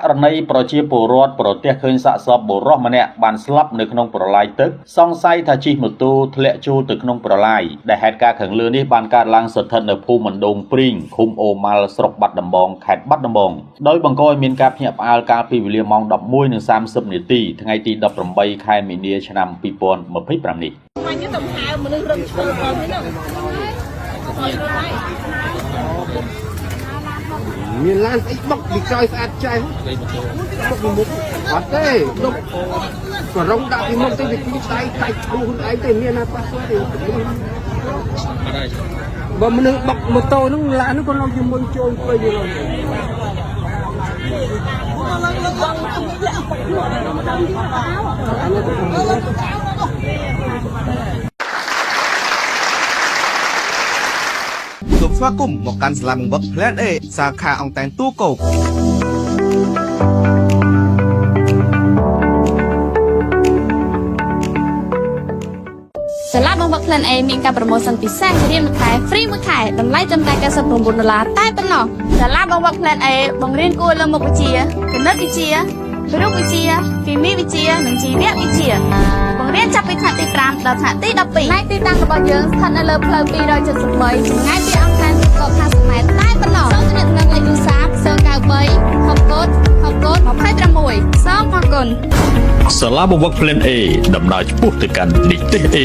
ករណីប្រជាពលរដ្ឋប្រទះឃើញសាកសពបុរសម្នាក់បានស្លាប់នៅក្នុងប្រឡាយទឹកសង្ស័យថាជិះម៉ូតូធ្លាក់ចូលទៅក្នុងប្រឡាយដែលហេតុការណ៍ខាងលើនេះបានកើតឡើងស្ថិតនៅភូមិមណ្ឌងព្រីងឃុំអូម៉ាល់ស្រុកបាត់ដំបងខេត្តបាត់ដំបងដោយបង្កឲ្យមានការភ្ញាក់ផ្អើលកាលពីវេលាម៉ោង 11:30 នាទីថ្ងៃទី 18 ខែមីនាឆ្នាំ 2025 នេះមានឡានអីបុកពីក្រោយស្អាតចៃបុកពីមុខអត់ទេលុបក៏រងដាក់ពីមុខទៅពីដៃកាច់ខ្លួនឯងទៅមានណាប៉ះស្គាល់ទេបើមនុស្សបុកម៉ូតូហ្នឹងឡានហ្នឹងក៏នាំជាមួយចូលទៅយល់សូមស្វាគមន៍មកកាន់សាលាបង្វឹក Plan A សាខាអង្គតែនទូកោកសាលាបង្វឹក Plan A មានការប្រម៉ូសិនពិសេសរៀនមួយខែ free មួយខែតម្លៃត្រឹមតែ$99តែប៉ុណ្ណោះសាលាបង្វឹក Plan A បង្រៀនគួរលើមុខវិជ្ជាគណិតវិទ្យារូបវិទ្យាគីមីវិទ្យានិងជីវវិទ្យាបង្រៀនចាប់ពីថ្នាក់ទី5ដល់ថ្នាក់ទី12ផ្នែកទីតាំងរបស់យើងស្ថិតនៅលើផ្លូវ273ចម្ងាយពីអង្គការទី50 ម៉ែត្រតែប៉ុណ្ណោះសូមទំនាក់ទំនងលេខទូរស័ព្ទ093 60 26សូមអរគុណ សាលាបង្វឹក Plan A ដំណើរឆ្ពោះទៅកាន់នីតិ A